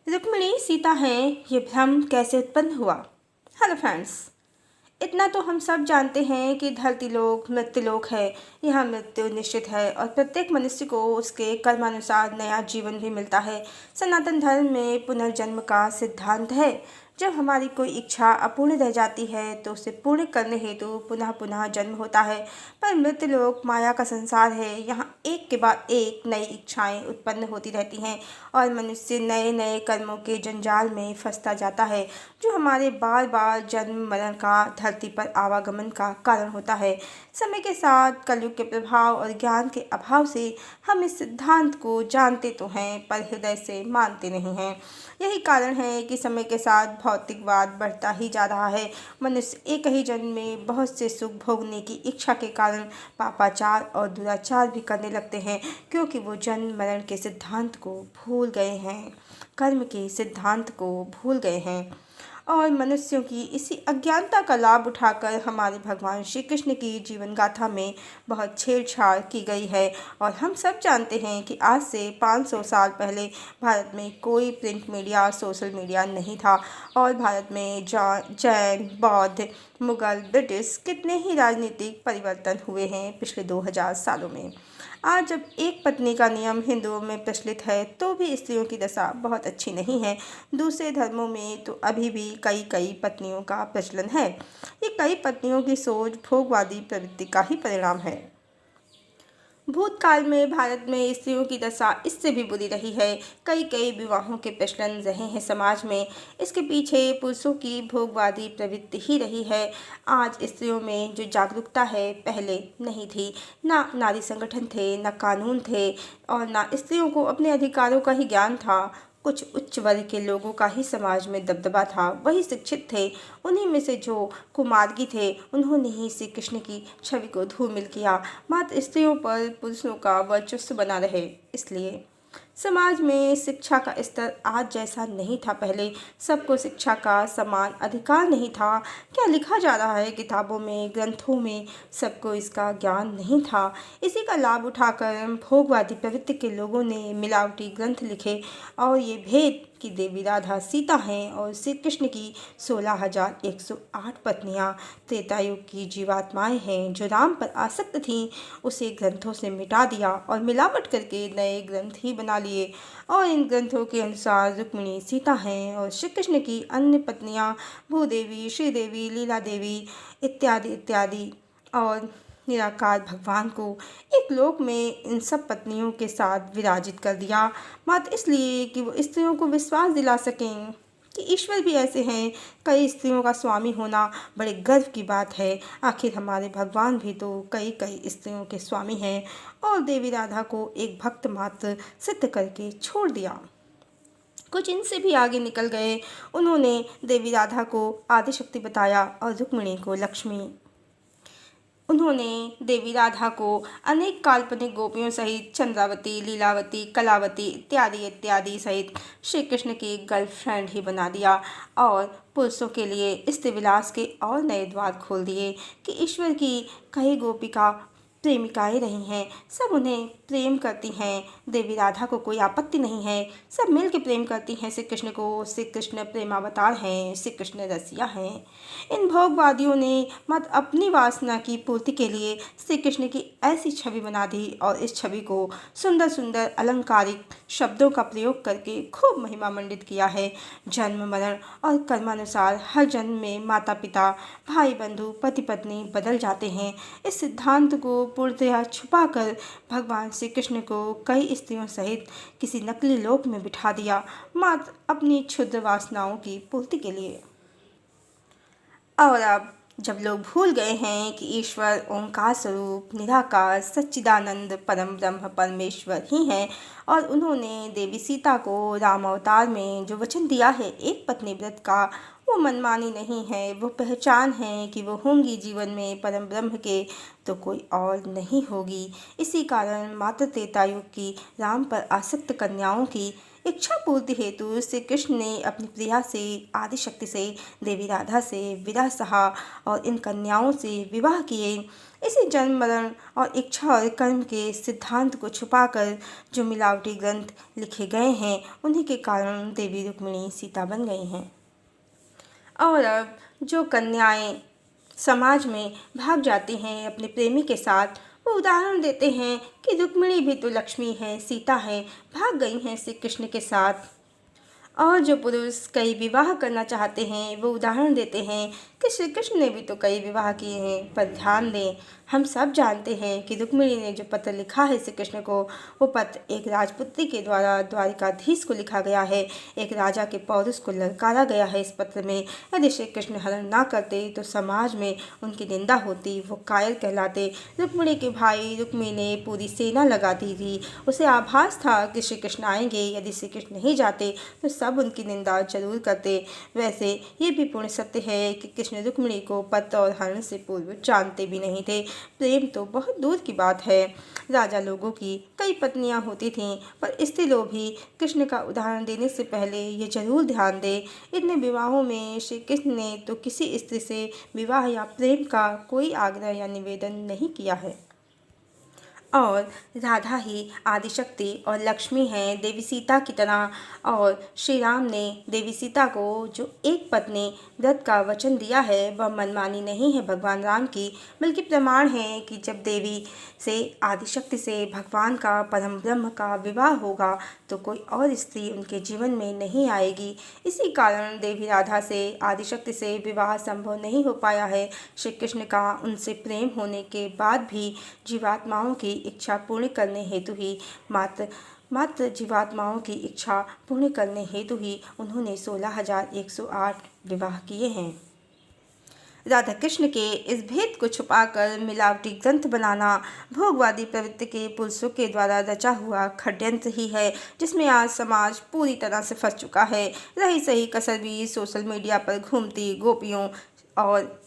रुक्मिणी सीता है, ये भ्रम कैसे उत्पन्न हुआ। हेलो फ्रेंड्स, इतना तो हम सब जानते हैं कि धरती लोक मृत्युलोक है। यहाँ मृत्यु निश्चित है और प्रत्येक मनुष्य को उसके कर्मानुसार नया जीवन भी मिलता है। सनातन धर्म में पुनर्जन्म का सिद्धांत है। जब हमारी कोई इच्छा अपूर्ण रह जाती है तो उसे पूर्ण करने हेतु पुनः पुनः जन्म होता है। पर मृत्युलोक माया का संसार है। यहाँ एक के बाद एक नई इच्छाएं उत्पन्न होती रहती हैं और मनुष्य नए नए कर्मों के जंजाल में फंसता जाता है, जो हमारे बार बार जन्म मरण का धरती पर आवागमन का कारण होता है। समय के साथ कलयुग के प्रभाव और ज्ञान के अभाव से हम इस सिद्धांत को जानते तो हैं पर हृदय से मानते नहीं हैं। यही कारण है कि समय के साथ भौतिकवाद बढ़ता ही जा रहा है। मनुष्य एक ही जन्म में बहुत से सुख भोगने की इच्छा के कारण पापाचार और दुराचार भी करने लगते हैं, क्योंकि वो जन्म मरण के सिद्धांत को भूल गए हैं, कर्म के सिद्धांत को भूल गए हैं। और मनुष्यों की इसी अज्ञानता का लाभ उठाकर हमारे भगवान श्री कृष्ण की जीवन गाथा में बहुत छेड़छाड़ की गई है। और हम सब जानते हैं कि आज से 500 साल पहले भारत में कोई प्रिंट मीडिया, सोशल मीडिया नहीं था और भारत में जैन, बौद्ध, मुगल, ब्रिटिश कितने ही राजनीतिक परिवर्तन हुए हैं पिछले 2000 सालों में। आज जब एक पत्नी का नियम हिंदुओं में प्रचलित है तो भी स्त्रियों की दशा बहुत अच्छी नहीं है। दूसरे धर्मों में तो अभी भी कई कई पत्नियों का प्रचलन है। ये कई पत्नियों की सोच भोगवादी प्रवृत्ति का ही परिणाम है। भूतकाल में भारत में स्त्रियों की दशा इससे भी बुरी रही है। कई कई विवाहों के प्रचलन रहे हैं समाज में। इसके पीछे पुरुषों की भोगवादी प्रवृत्ति ही रही है। आज स्त्रियों में जो जागरूकता है पहले नहीं थी। ना नारी संगठन थे, ना कानून थे और ना स्त्रियों को अपने अधिकारों का ही ज्ञान था। कुछ उच्च वर्ग के लोगों का ही समाज में दबदबा था, वही शिक्षित थे। उन्हीं में से जो कुमार्गी थे उन्होंने ही श्री कृष्ण की छवि को धूमिल किया। मात्र स्त्रियों पर पुरुषों का वर्चस्व बना रहे, इसलिए समाज में शिक्षा का स्तर आज जैसा नहीं था। पहले सबको शिक्षा का समान अधिकार नहीं था। क्या लिखा जा रहा है किताबों में, ग्रंथों में, सबको इसका ज्ञान नहीं था। इसी का लाभ उठाकर भोगवादी प्रवृत्ति के लोगों ने मिलावटी ग्रंथ लिखे और ये भेद कि देवी राधा सीता हैं और श्री कृष्ण की 16,108 पत्नियां त्रेतायुग की जीवात्माएं हैं जो राम पर आसक्त थीं, उसे ग्रंथों से मिटा दिया और मिलावट करके नए ग्रंथ ही बना लिए। और इन ग्रंथों के अनुसार रुक्मिणी सीता हैं और श्री कृष्ण की अन्य पत्नियां भूदेवी, श्रीदेवी, लीला देवी इत्यादि इत्यादि। और निराकार भगवान को एक लोक में इन सब पत्नियों के साथ विराजित कर दिया, मात्र इसलिए कि वो स्त्रियों को विश्वास दिला सकें कि ईश्वर भी ऐसे हैं। कई स्त्रियों का स्वामी होना बड़े गर्व की बात है। आखिर हमारे भगवान भी तो कई कई स्त्रियों के स्वामी हैं और देवी राधा को एक भक्त मात्र सिद्ध करके छोड़ दिया। कुछ इनसे भी आगे निकल गए। उन्होंने देवी राधा को आदिशक्ति बताया और रुक्मिणी को लक्ष्मी। उन्होंने देवी राधा को अनेक काल्पनिक गोपियों सहित चंद्रावती, लीलावती, कलावती इत्यादि इत्यादि सहित श्री कृष्ण की गर्लफ्रेंड ही बना दिया और पुरुषों के लिए स्त्री विलास के और नए द्वार खोल दिए कि ईश्वर की कई गोपिका प्रेमिकाएं रही हैं, सब उन्हें प्रेम करती हैं। देवी राधा को कोई आपत्ति नहीं है, सब मिल के प्रेम करती हैं श्री कृष्ण को। श्री कृष्ण प्रेमावतार हैं, श्री कृष्ण रसिया हैं। इन भोगवादियों ने मत अपनी वासना की पूर्ति के लिए श्री कृष्ण की ऐसी छवि बना दी और इस छवि को सुंदर सुंदर अलंकारिक शब्दों का प्रयोग करके खूब महिमा मंडित किया है। जन्म मरण और कर्मानुसार हर जन्म में माता पिता, भाई बंधु, पति पत्नी बदल जाते हैं। इस सिद्धांत को पूर्णतया छुपाकर भगवान श्री कृष्ण को कई स्त्रियों सहित किसी नकली लोक में बिठा दिया, मात्र अपनी क्षुद्र वासनाओं की पूर्ति के लिए। और अब जब लोग भूल गए हैं कि ईश्वर ओंकार स्वरूप निराकार सच्चिदानंद परम ब्रह्म परमेश्वर ही हैं और उन्होंने देवी सीता को राम अवतार में जो वचन दिया है एक पत्नी व्रत का, वो मनमानी नहीं है, वो पहचान है कि वो होंगी जीवन में परम ब्रह्म के तो कोई और नहीं होगी। इसी कारण माता त्रेतायुग की राम पर आसक्त कन्याओं की इच्छा पूर्ति हेतु श्री कृष्ण ने अपनी प्रिया से, आदिशक्ति से, देवी राधा से विरह सहा और इन कन्याओं से विवाह किए। इसी जन्म मरण और इच्छा और कर्म के सिद्धांत को छुपाकर जो मिलावटी ग्रंथ लिखे गए हैं, उन्हीं के कारण देवी रुक्मिणी सीता बन गई हैं। और अब जो कन्याएं समाज में भाग जाती हैं अपने प्रेमी के साथ, वो उदाहरण देते हैं कि रुक्मिणी भी तो लक्ष्मी है, सीता है, भाग गई हैं श्री कृष्ण के साथ। और जो पुरुष कई विवाह करना चाहते हैं, वो उदाहरण देते हैं कि श्री कृष्ण ने भी तो कई विवाह किए हैं। पर ध्यान दें, हम सब जानते हैं कि रुक्मिणी ने जो पत्र लिखा है श्री कृष्ण को, वो पत्र एक राजपुत्री के द्वारा द्वारिकाधीश को लिखा गया है। एक राजा के पौरुष को ललकारा गया है इस पत्र में। यदि श्री कृष्ण हरण ना करते तो समाज में उनकी निंदा होती, वो कायर कहलाते। रुक्मिणी के भाई रुक्मी ने पूरी सेना लगा दी थी। उसे आभास था कि श्री कृष्ण आएंगे, यदि श्री कृष्ण नहीं जाते तो सब उनकी निंदा जरूर करते। वैसे ये भी पूर्ण सत्य है कि कृष्ण रुक्मिणी को पत्र और हरण से पूर्व जानते भी नहीं थे। प्रेम तो बहुत दूर की बात है। राजा लोगों की कई पत्नियां होती थीं, पर स्त्री लोग भी कृष्ण का उदाहरण देने से पहले ये जरूर ध्यान दें, इतने विवाहों में श्री कृष्ण ने तो किसी स्त्री से विवाह या प्रेम का कोई आग्रह या निवेदन नहीं किया है। और राधा ही आदिशक्ति और लक्ष्मी हैं, देवी सीता की तरह। और श्री राम ने देवी सीता को जो एक पत्नी व्रत का वचन दिया है, वह मनमानी नहीं है भगवान राम की, बल्कि प्रमाण है कि जब देवी से, आदिशक्ति से भगवान का, परम ब्रह्म का विवाह होगा तो कोई और स्त्री उनके जीवन में नहीं आएगी। इसी कारण देवी राधा से, आदिशक्ति से विवाह संभव नहीं हो पाया है। श्री कृष्ण का उनसे प्रेम होने के बाद भी जीवात्माओं की इच्छा पूर्ण करने हेतु ही मात्र जीवात्माओं की इच्छा पूर्ण करने हेतु ही उन्होंने 16,108 विवाह किए हैं। राधा कृष्ण के इस भेद को छुपाकर मिलावटी ग्रंथ बनाना भोगवादी प्रवृत्ति के पुरुषों के द्वारा रचा हुआ षड्यंत्र ही है, जिसमें आज समाज पूरी तरह से फंस चुका है। रही सही कसर भी सोशल मीडिया पर घूमती गोपियों और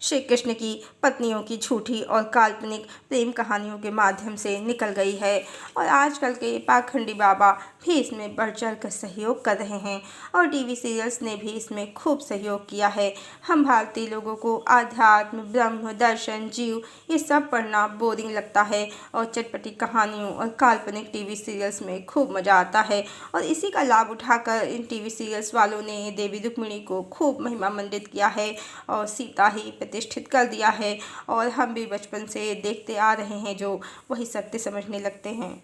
श्री कृष्ण की पत्नियों की झूठी और काल्पनिक प्रेम कहानियों के माध्यम से निकल गई है। और आजकल के पाखंडी बाबा भी इसमें बढ़ चढ़ कर सहयोग कर रहे हैं और टीवी सीरियल्स ने भी इसमें खूब सहयोग किया है। हम भारतीय लोगों को आध्यात्म, ब्रह्म, दर्शन, जीव ये सब पढ़ना बोरिंग लगता है और चटपटी कहानियों और काल्पनिक टीवी सीरियल्स में खूब मज़ा आता है। और इसी का लाभ उठाकर इन टीवी सीरियल्स वालों ने देवी रुक्मिणी को खूब महिमा मंडित किया है और सीता ही प्रतिष्ठित कर दिया है। और हम भी बचपन से देखते आ रहे हैं, जो वही सत्य समझने लगते हैं।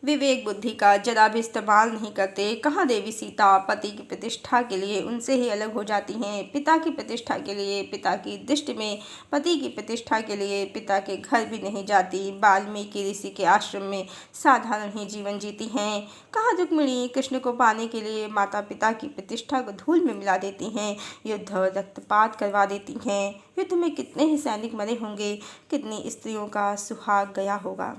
विवेक बुद्धि का जरा भी इस्तेमाल नहीं करते। कहाँ देवी सीता पति की प्रतिष्ठा के लिए उनसे ही अलग हो जाती हैं, पिता की प्रतिष्ठा के लिए, पिता की दृष्टि में पति की प्रतिष्ठा के लिए पिता के घर भी नहीं जाती, वाल्मीकि ऋषि के आश्रम में साधारण ही जीवन जीती हैं। कहाँ रुक्मिणी कृष्ण को पाने के लिए माता पिता की प्रतिष्ठा को धूल में मिला देती हैं, युद्ध रक्तपात करवा देती हैं। युद्ध में कितने ही सैनिक मरे होंगे, कितनी स्त्रियों का सुहाग गया होगा।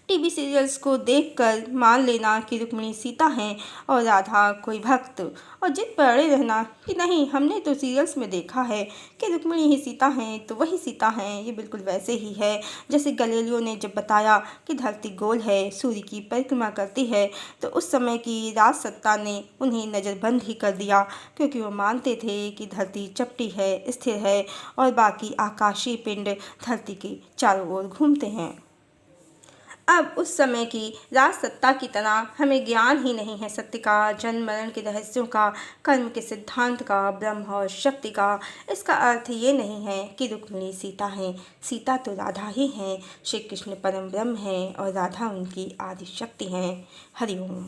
टीवी सीरियल्स को देखकर मान लेना कि रुक्मिणी सीता हैं और राधा कोई भक्त, और जिद पर अड़े रहना कि नहीं हमने तो सीरियल्स में देखा है कि रुक्मिणी ही सीता हैं तो वही सीता हैं, ये बिल्कुल वैसे ही है जैसे गैलीलियो ने जब बताया कि धरती गोल है, सूर्य की परिक्रमा करती है, तो उस समय की राजसत्ता ने उन्हें नज़रबंद ही कर दिया, क्योंकि वो मानते थे कि धरती चपटी है, स्थिर है और बाकी आकाशीय पिंड धरती के चारों ओर घूमते हैं। अब उस समय की राजसत्ता की तरह हमें ज्ञान ही नहीं है सत्य का, जन्म मरण के रहस्यों का, कर्म के सिद्धांत का, ब्रह्म और शक्ति का। इसका अर्थ ये नहीं है कि रुक्मिणी सीता हैं। सीता तो राधा ही हैं। श्री कृष्ण परम ब्रह्म हैं और राधा उनकी आदि शक्ति हैं। हरिओम।